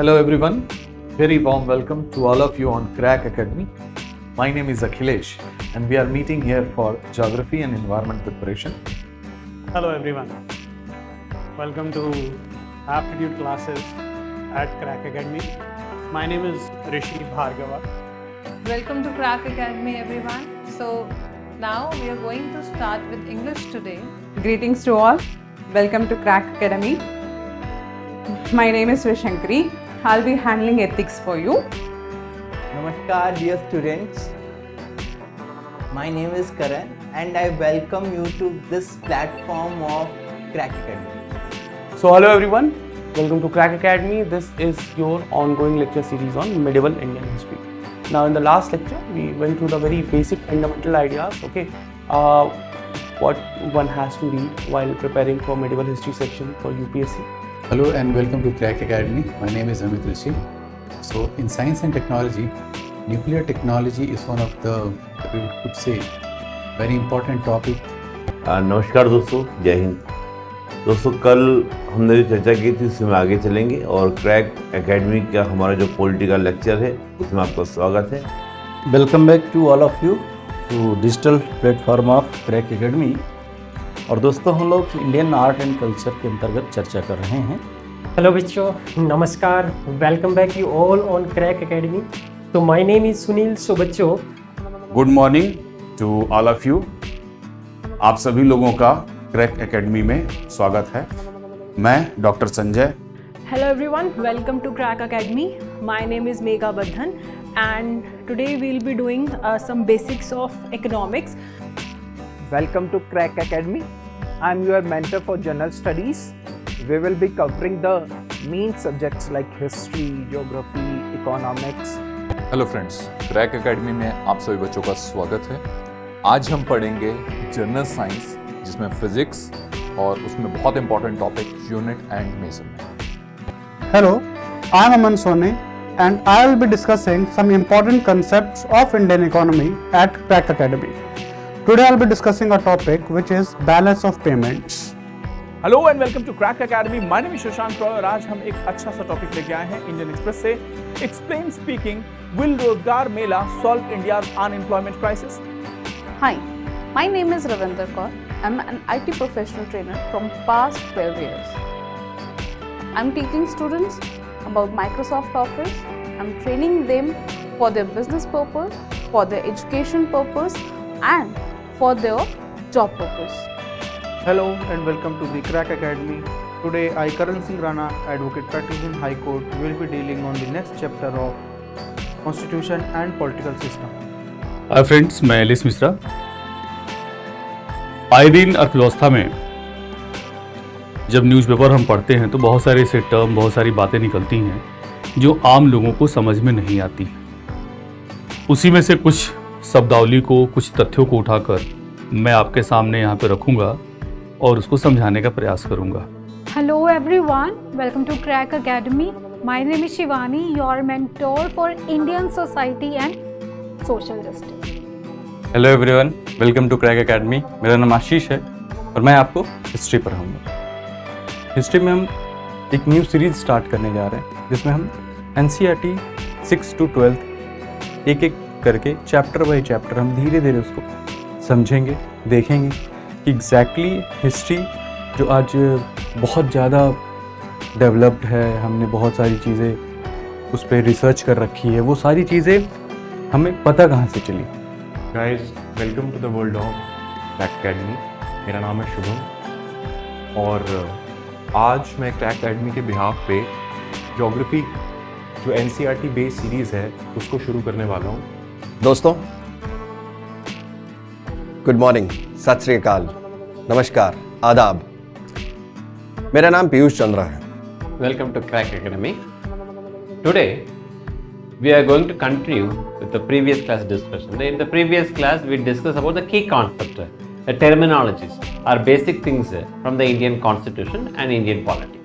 Hello everyone, very warm welcome to all of you on Crack Academy. My name is Akhilesh and we are meeting here for Geography and Environment Preparation. Hello everyone, welcome to Aptitude classes at Crack Academy. My name is Rishi Bhargava. Welcome to Crack Academy everyone. So now we are going to start with English today. Greetings to all. Welcome to Crack Academy. My name is Vishankari. I'll be handling ethics for you. Namaskar dear students. My name is Karan and I welcome you to this platform of Crack Academy. So hello everyone, welcome to Crack Academy. This is your ongoing lecture series on medieval Indian history. Now in the last lecture, we went through the very basic fundamental ideas, what one has to read while preparing for medieval history section for UPSC. Hello and welcome to Crack Academy. My name is Amit Rishi. So in science and technology, nuclear technology is one of the, we could say, very important topic. नमस्कार दोस्तों, जय हिंद। दोस्तों कल हमने जो चर्चा की थी उसमें आगे चलेंगे और क्रैक एकेडमी का हमारा जो पॉलिटिकल लेक्चर है उसमें आपका स्वागत है। Welcome back to all of you to digital platform of Crack Academy. और दोस्तों हम लोग इंडियन आर्ट एंड कल्चर के अंतर्गत चर्चा कर रहे हैं। हेलो बच्चों, नमस्कार, welcome back you all on Crack Academy. तो my name is Sunil. So बच्चों, good morning to all of you. आप सभी लोगों का क्रैक एकेडमी में स्वागत है। मैं doctor Sanjay. Hello everyone, welcome to Crack Academy. My name is Megha Badhan and today we'll be doing some basics of economics. Welcome to Crack Academy. I'm your mentor for General Studies. We will be covering the main subjects like history, geography, economics. Hello friends, crack academy में आप सभी बच्चों का स्वागत है। आज हम पढ़ेंगे जनरल साइंस, जिसमें फिजिक्स और उसमें बहुत important topic unit and measurement. Hello, I am Aman Sone and I will be discussing some important concepts of Indian economy at Crack Academy. Today I will be discussing a topic which is balance of payments. Hello and welcome to Crack Academy. My name is Shashank Roy और आज हम एक अच्छा सा topic लेके आए हैं Indian Express से। Explain speaking, will Rozgar Mela solve India's unemployment crisis? Hi, my name is Ravinder Kaur. I'm an IT professional trainer from past 12 years. I'm teaching students about Microsoft Office. I'm training them for their business purpose, for their education purpose and for their job purpose. Hello and welcome to the Crack Academy. Today I, Karan Singh Rana, advocate practicing in High Court, will be dealing on the next chapter of Constitution and Political System. Hi friends, मैं Alice Mishra. आए दिन अर्थव्यवस्था में जब newspaper हम पढ़ते हैं तो बहुत सारे ऐसे टर्म, बहुत सारी बातें निकलती हैं जो आम लोगों को समझ में नहीं आती। उसी में से कुछ शब्दावली को, कुछ तथ्यों को उठाकर मैं आपके सामने यहाँ पे रखूँगा और उसको समझाने का प्रयास करूँगा। Hello everyone, welcome to Crack Academy. My name is Shivani, your mentor for Indian society and social justice. Hello everyone, welcome to Crack Academy. मेरा नाम आशीष है और मैं आपको हिस्ट्री पढ़ाऊँगा। हिस्ट्री में हम एक न्यू सीरीज स्टार्ट करने जा रहे हैं जिसमें हम NCERT 6 to 12 एक एक करके चैप्टर बाय चैप्टर हम धीरे धीरे उसको समझेंगे, देखेंगे कि एग्जैक्टली हिस्ट्री जो आज बहुत ज़्यादा डेवलप्ड है, हमने बहुत सारी चीज़ें उस पर रिसर्च कर रखी है, वो सारी चीज़ें हमें पता कहाँ से चली। Guys, welcome to the world of Crack Academy. मेरा नाम है शुभम और आज मैं क्रैक एकेडमी के बिहाफ पे ज्योग्राफी जो NCERT बेस्ड सीरीज़ है उसको शुरू करने वाला हूँ। दोस्तों, गुड मॉर्निंग, सत श्री अकाल, नमस्कार, आदाब। मेरा नाम पीयूष चंद्रा है। Welcome to Crack Academy. Today we are going to continue with the previous class discussion. In the previous class, we discussed about the key concepts, the terminologies, or basic things from the Indian Constitution and Indian polity.